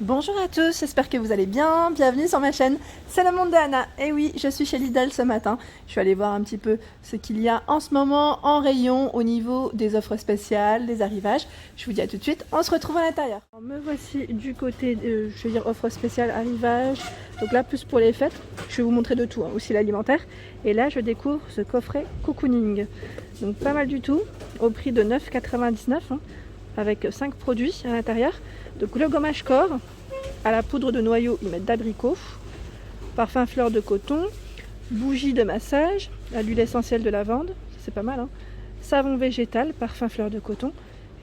Bonjour à tous, j'espère que vous allez bien, bienvenue sur ma chaîne, c'est le monde de Anna. Et oui, je suis chez Lidl ce matin, je suis allée voir un petit peu ce qu'il y a en ce moment en rayon au niveau des offres spéciales, des arrivages. Je vous dis à tout de suite, on se retrouve à l'intérieur. Me voici du côté, je vais dire offres spéciales, arrivages, donc là plus pour les fêtes, je vais vous montrer de tout, hein, aussi l'alimentaire. Et là je découvre ce coffret cocooning, donc pas mal du tout, au prix de 9,99 €, hein, avec 5 produits à l'intérieur. Donc le gommage corps, à la poudre de noyau, ils mettent d'abricot, parfum fleur de coton, bougie de massage, à l'huile essentielle de lavande, c'est pas mal, hein, savon végétal, parfum fleur de coton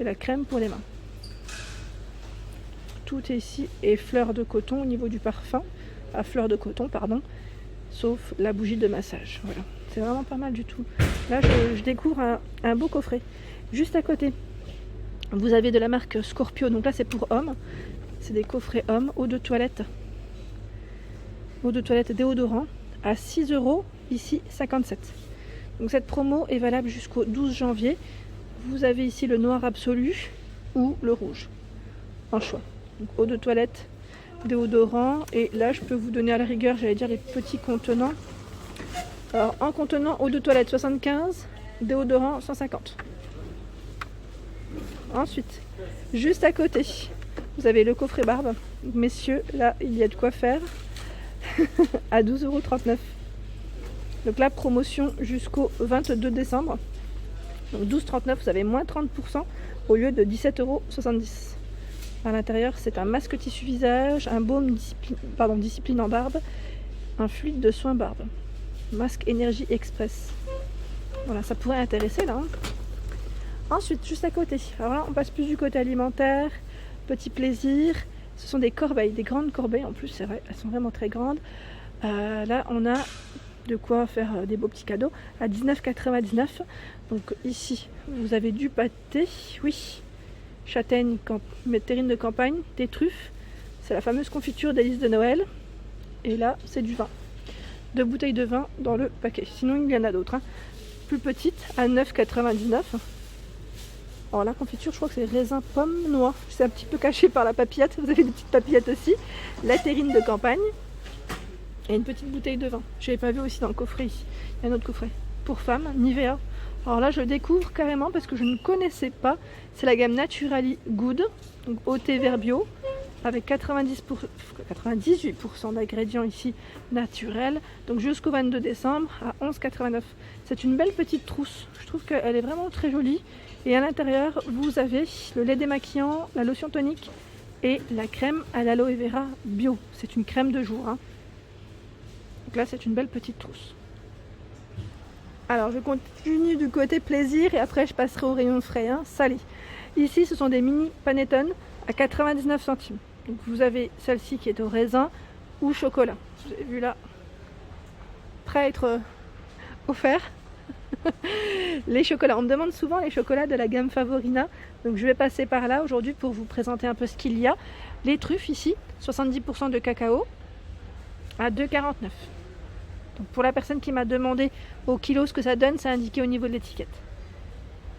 et la crème pour les mains. Tout est ici est fleur de coton au niveau du parfum, à fleur de coton, pardon, sauf la bougie de massage. Voilà, c'est vraiment pas mal du tout. Là, je découvre un beau coffret. Juste à côté, vous avez de la marque Scorpio, donc là c'est pour hommes, c'est des coffrets hommes, eau de toilette déodorant à 6 €, ici 57. Donc cette promo est valable jusqu'au 12 janvier. Vous avez ici le noir absolu ou le rouge, en choix. Donc eau de toilette, déodorant, et là je peux vous donner à la rigueur, j'allais dire les petits contenants. Alors en contenant eau de toilette 75, déodorant 150. Ensuite, juste à côté, vous avez le coffret barbe. Messieurs, là, il y a de quoi faire à 12,39 €. Donc la promotion jusqu'au 22 décembre. Donc 12,39 €, vous avez moins 30% au lieu de 17,70 €. À l'intérieur, c'est un masque tissu visage, un baume discipline en barbe, un fluide de soin barbe, masque énergie express. Voilà, ça pourrait intéresser là, hein. Ensuite, juste à côté, alors là on passe plus du côté alimentaire, petit plaisir, ce sont des corbeilles, des grandes corbeilles en plus, c'est vrai, elles sont vraiment très grandes. Là on a de quoi faire des beaux petits cadeaux à 19,99 €. Donc ici vous avez du pâté, oui, châtaigne, terrine de campagne, des truffes, c'est la fameuse confiture d'Alice de Noël. Et là c'est du vin, 2 bouteilles de vin dans le paquet, sinon il y en a d'autres, hein, plus petites à 9,99 €. Alors la confiture, je crois que c'est raisin, pomme, noix. C'est un petit peu caché par la papillette. Vous avez des petites papillettes aussi. La terrine de campagne. Et une petite bouteille de vin. Je n'avais pas vu aussi dans le coffret ici. Il y a un autre coffret. Pour femmes, Nivea. Alors là, je découvre carrément parce que je ne connaissais pas. C'est la gamme Naturally Good. Donc au thé vert bio. Avec 98% d'ingrédients ici naturels. Donc jusqu'au 22 décembre à 11,89 €. C'est une belle petite trousse. Je trouve qu'elle est vraiment très jolie. Et à l'intérieur, vous avez le lait démaquillant, la lotion tonique et la crème à l'aloe vera bio. C'est une crème de jour, hein. Donc là, c'est une belle petite trousse. Alors, je continue du côté plaisir et après, je passerai au rayon frais, hein, salé. Ici, ce sont des mini panettone à 99 centimes. Donc, vous avez celle-ci qui est au raisin ou chocolat. Vous avez vu là, prêt à être offert. Les chocolats, on me demande souvent les chocolats de la gamme Favorina, donc je vais passer par là aujourd'hui pour vous présenter un peu ce qu'il y a. Les truffes ici, 70% de cacao à 2,49 €. Donc pour la personne qui m'a demandé au kilo ce que ça donne, c'est indiqué au niveau de l'étiquette.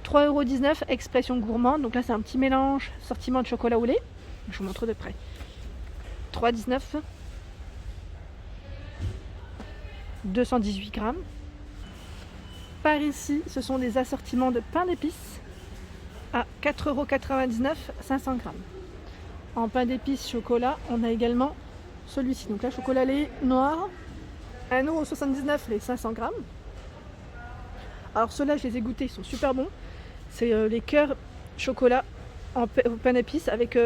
3,19 € expression gourmande, donc là c'est un petit mélange sortiment de chocolat au lait. Je vous montre de près. 3,19 €, 218 grammes. Par ici, ce sont des assortiments de pain d'épices à 4,99 €, 500 grammes. En pain d'épices chocolat, on a également celui-ci. Donc là, chocolat lait noir, 1,79 € les 500 grammes. Alors ceux-là, je les ai goûtés, ils sont super bons. C'est les cœurs chocolat au pain d'épices avec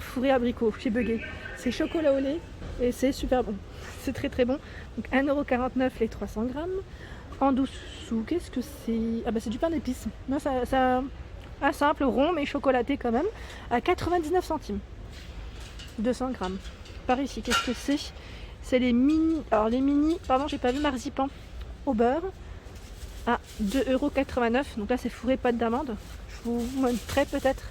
fourré abricot, j'ai bugué. C'est chocolat au lait et c'est super bon. C'est très très bon. Donc 1,49 € les 300 grammes. En dessous, qu'est-ce que c'est? Ah bah c'est du pain d'épices. Simple, rond mais chocolaté quand même, à 99 centimes. 200 grammes. Par ici, qu'est-ce que c'est? C'est les mini. Alors les mini, pardon, j'ai pas vu marzipan au beurre à 2,89 €. Donc là c'est fourré pâte d'amande. Je vous montrerai peut-être.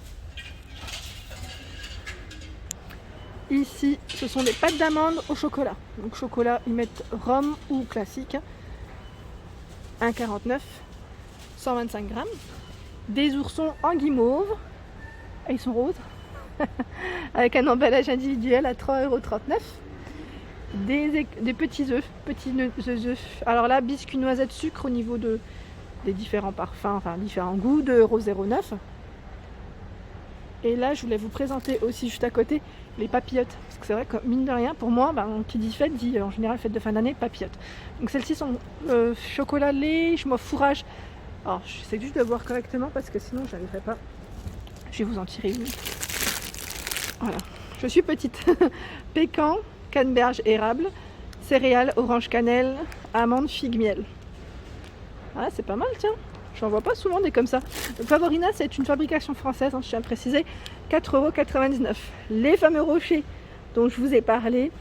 Ici, ce sont des pâtes d'amande au chocolat. Donc chocolat, ils mettent rhum ou classique. 1,49 €, 125 grammes. Des oursons en guimauve. Et ils sont roses. avec un emballage individuel à 3,39 €. Des petits œufs, œufs. Alors là, biscuits noisettes sucre au niveau des différents parfums, enfin différents goûts, 2,09 €. Et là, je voulais vous présenter aussi juste à côté les papillotes. Parce que c'est vrai que mine de rien, pour moi, qui dit fête, dit en général fête de fin d'année, papillotes. Donc celles-ci sont chocolat, lait, je m'en fourrage. Alors j'essaie juste de voir correctement parce que sinon je n'arriverai pas. Je vais vous en tirer une. Voilà, je suis petite. Pécan, canneberge, érable, céréales, orange, cannelle, amande, figue, miel. Ah, c'est pas mal, tiens. J'en vois pas souvent des comme ça. Donc Favorina, c'est une fabrication française, je tiens à le préciser, 4,99 €. Les fameux rochers dont je vous ai parlé,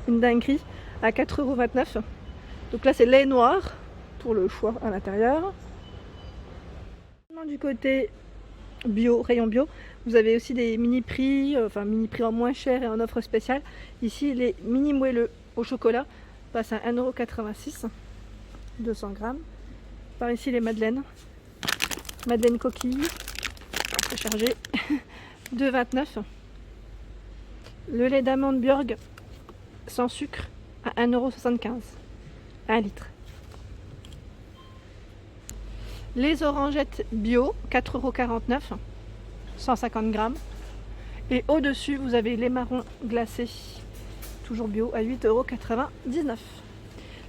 une dinguerie, à 4,29 €. Donc là, c'est lait noir pour le choix à l'intérieur. Du côté bio, rayon bio, vous avez aussi des mini prix, mini prix en moins cher et en offre spéciale. Ici, les mini moelleux au chocolat passent à 1,86 €, 200 grammes. Par ici, les madeleines coquilles, chargé, 2,29 €. Le lait d'amande Björg sans sucre à 1,75 €, 1 litre. Les orangettes bio, 4,49 €, 150 grammes. Et au-dessus, vous avez les marrons glacés, toujours bio, à 8,99 €.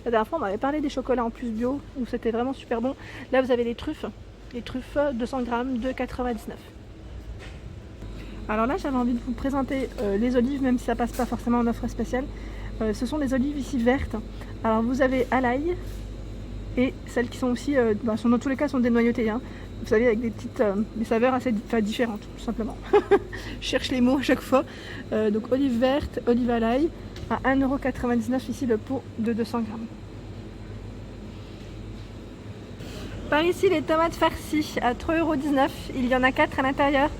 La dernière fois, on m'avait parlé des chocolats en plus bio, où c'était vraiment super bon. Là, vous avez les truffes 200 grammes, 2,99 €. Alors là, j'avais envie de vous présenter les olives, même si ça passe pas forcément en offre spéciale. Ce sont des olives ici vertes. Alors vous avez à l'ail, et celles qui sont aussi, dans tous les cas, sont dénoyautées. Hein. Vous savez, avec des saveurs assez différentes, tout simplement. Je cherche les mots à chaque fois. Donc olive verte, olive à l'ail, à 1,99 € ici le pot de 200 grammes. Par ici, les tomates farcies à 3,19 €. Il y en a 4 à l'intérieur.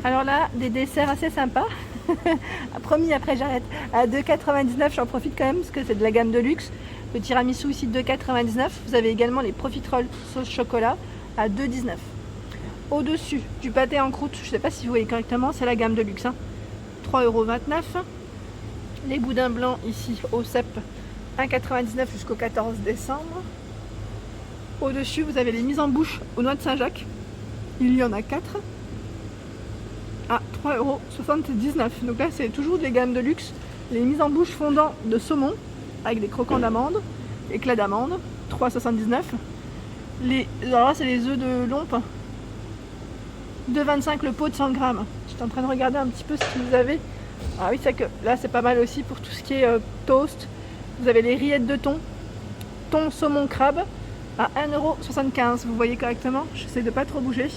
Alors là, des desserts assez sympas. Promis, après j'arrête. À 2,99 €, j'en profite quand même parce que c'est de la gamme de luxe. Le tiramisu ici 2,99 €. Vous avez également les profiteroles sauce chocolat à 2,19 €. Au-dessus, du pâté en croûte, je ne sais pas si vous voyez correctement, c'est la gamme de luxe. 3,29 €. Les boudins blancs ici au cep, 1,99 € jusqu'au 14 décembre. Au-dessus, vous avez les mises en bouche aux noix de Saint-Jacques. Il y en a 4 à 3,79 €. Donc là, c'est toujours des gammes de luxe. Les mises en bouche fondant de saumon avec des croquants d'amande, éclats d'amande, 3,79 €. Alors là, c'est les œufs de Lompe, 2,25 € le pot de 100 grammes. J'étais en train de regarder un petit peu ce que vous avez. Ah oui, c'est que là, c'est pas mal aussi pour tout ce qui est toast. Vous avez les rillettes de thon, saumon, crabe, à 1,75 €. Vous voyez correctement, j'essaie de pas trop bouger.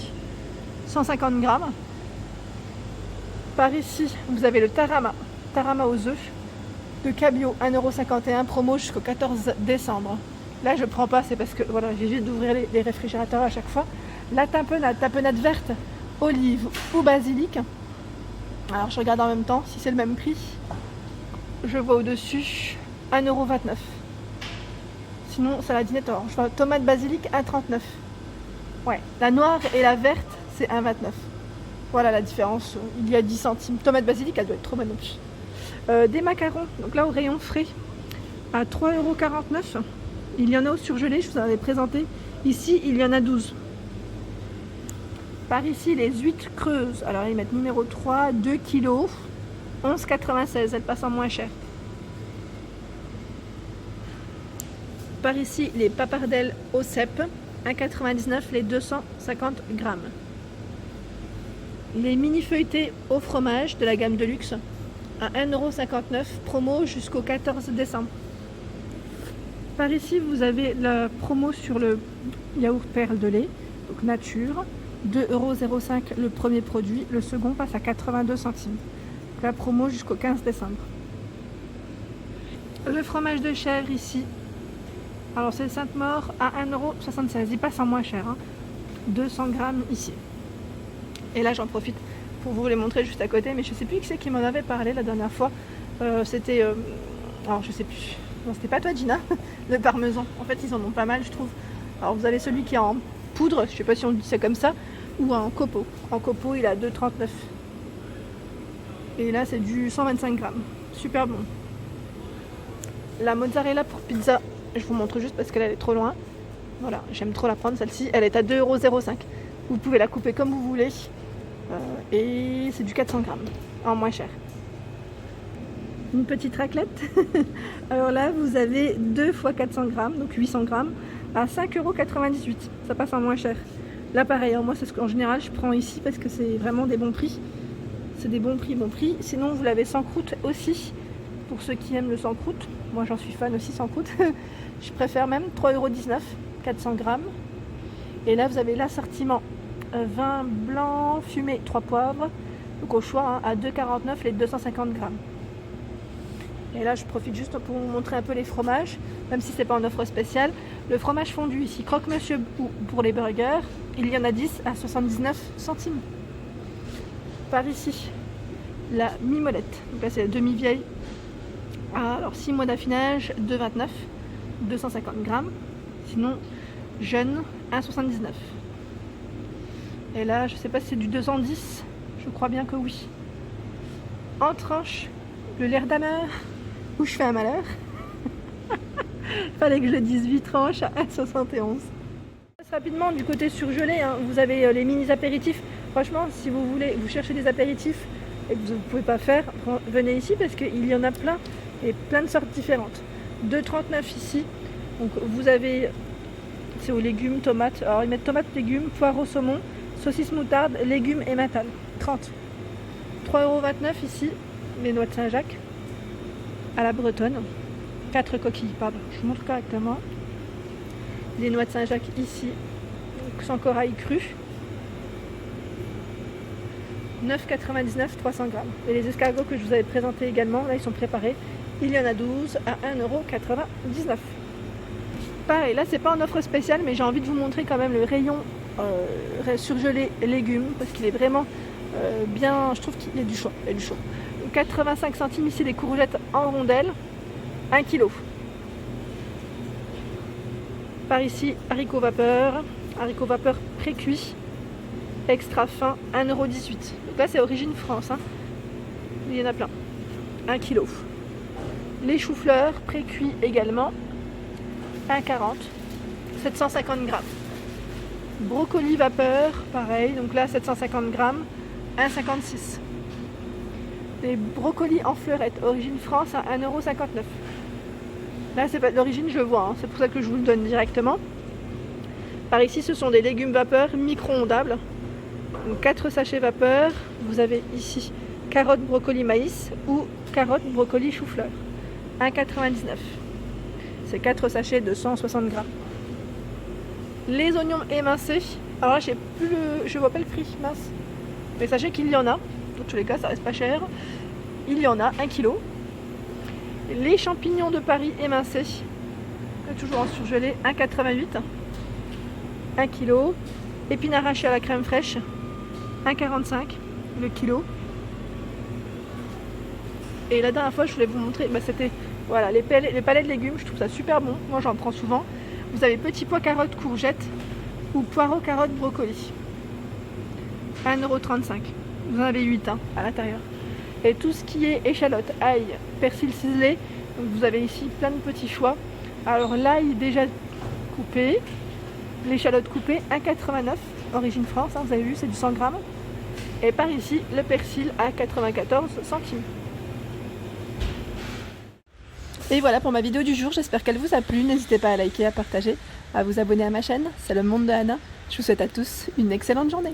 150 grammes. Par ici, vous avez le tarama aux œufs de Cabio, 1,51 €, promo jusqu'au 14 décembre. Là, je prends pas, c'est parce que voilà, j'évite d'ouvrir les réfrigérateurs à chaque fois. La tapenade verte, olive ou basilic. Alors, je regarde en même temps si c'est le même prix. Je vois au-dessus 1,29 €. Sinon, saladinette orange. Je vois tomate basilic, 1,39 €. Ouais, la noire et la verte, c'est 1,29 €. Voilà la différence, il y a 10 centimes. Tomate basilic, elle doit être trop bonne en plus. Des macarons, donc là au rayon frais, à 3,49 €. Il y en a au surgelé, je vous en avais présenté. Ici, il y en a 12. Par ici, les huîtres creuses. Alors ils mettent numéro 3, 2 kg, 11,96 €. Elles passent en moins cher. Par ici, les papardelles au cep, 1,99 € les 250 grammes. Les mini feuilletés au fromage de la gamme de luxe à 1,59 €, promo jusqu'au 14 décembre. Par ici, vous avez la promo sur le yaourt perle de lait, donc nature, 2,05 € le premier produit, le second passe à 82 centimes. La promo jusqu'au 15 décembre. Le fromage de chèvre ici, alors c'est le Sainte-Maure à 1,76 €, il passe en moins cher, 200 grammes ici. Et là, j'en profite pour vous les montrer juste à côté, mais je sais plus qui c'est qui m'en avait parlé la dernière fois. C'était, alors je sais plus, non, c'était pas toi Gina, le parmesan. En fait, ils en ont pas mal, je trouve. Alors vous avez celui qui est en poudre, je sais pas si on dit ça comme ça, ou en copeaux. En copeaux, il est à 2,39. Et là, c'est du 125 grammes. Super bon. La mozzarella pour pizza, je vous montre juste parce qu'elle est trop loin. Voilà, j'aime trop la prendre celle-ci. Elle est à 2,05 €. Vous pouvez la couper comme vous voulez. Et c'est du 400 grammes en moins cher. Une petite raclette. Alors là, vous avez 2 fois 400 grammes, donc 800 grammes, à 5,98 €. Ça passe en moins cher. Là, pareil, moi, c'est ce qu'en général, je prends ici parce que c'est vraiment des bons prix. C'est des bons prix. Sinon, vous l'avez sans croûte aussi, pour ceux qui aiment le sans croûte. Moi, j'en suis fan aussi sans croûte. Je préfère même 3,19 €, 400 grammes. Et là, vous avez l'assortiment vin blanc, fumé, 3 poivres. Donc au choix, à 2,49 € les 250 grammes. Et là, je profite juste pour vous montrer un peu les fromages, même si c'est pas en offre spéciale. Le fromage fondu ici, croque-monsieur pour les burgers, il y en a 10 à 79 centimes. Par ici, la mimolette. Donc là, c'est la demi-vieille. Alors 6 mois d'affinage, 2,29 €, 250 grammes. Sinon, jeune, 1,79 €. Et là, je sais pas si c'est du 210, je crois bien que oui. En tranche, le laire d'amer, où je fais un malheur. Fallait que je le dise, 8 tranches à 1,71 €. Rapidement, du côté surgelé, vous avez les mini apéritifs. Franchement, si vous voulez, vous cherchez des apéritifs et que vous ne pouvez pas faire, venez ici parce qu'il y en a plein et plein de sortes différentes. 2,39 € ici. Donc vous avez, c'est aux légumes, tomates. Alors ils mettent tomates, légumes, poireaux, saumon, saucisses, moutarde, légumes et matal. 30. 3,29 € ici, les noix de Saint-Jacques à la bretonne. 4 coquilles, pardon, je vous montre correctement. Les noix de Saint-Jacques ici, sans corail cru. 9,99 €, 300 grammes. Et les escargots que je vous avais présentés également, là ils sont préparés. Il y en a 12 à 1,99 €. Pareil, là c'est pas en offre spéciale, mais j'ai envie de vous montrer quand même le rayon surgelé légumes, parce qu'il est vraiment bien, je trouve qu'il y a du choix. 85 centimes ici les courgettes en rondelles, 1 kg. Par ici, haricots vapeur pré-cuits, extra fin, 1,18 €. Donc là c'est origine France, il y en a plein, 1 kg. Les choux-fleurs pré-cuits également, 1,40 €, 750 grammes. Brocoli vapeur, pareil, donc là 750 grammes, 1,56 €. Les brocolis en fleurettes, origine France, à 1,59 €. Là c'est pas d'origine, je vois, c'est pour ça que je vous le donne directement. Par ici ce sont des légumes vapeur micro-ondables. Donc 4 sachets vapeur, vous avez ici carottes, brocoli, maïs ou carottes, brocoli, chou-fleur. 1,99 €. C'est 4 sachets de 160 grammes. Les oignons émincés, alors là je vois pas le prix, mince. Mais sachez qu'il y en a, dans tous les cas ça reste pas cher. Il y en a 1 kg. Les champignons de Paris émincés, toujours en surgelé, 1,88 €, 1 kg. Épinards hachés à la crème fraîche, 1,45 € le kilo. Et la dernière fois je voulais vous montrer, c'était voilà, les palets de légumes, je trouve ça super bon, moi j'en prends souvent. Vous avez petits pois, carottes, courgettes ou poireaux, carottes, brocolis, 1,35 €. Vous en avez 8 à l'intérieur. Et tout ce qui est échalote, ail, persil ciselé, donc vous avez ici plein de petits choix. Alors l'ail déjà coupé, l'échalote coupée, 1,89 €, origine France, vous avez vu, c'est du 100 grammes. Et par ici, le persil à 94 centimes. Et voilà pour ma vidéo du jour, j'espère qu'elle vous a plu. N'hésitez pas à liker, à partager, à vous abonner à ma chaîne. C'est le monde de Anna. Je vous souhaite à tous une excellente journée.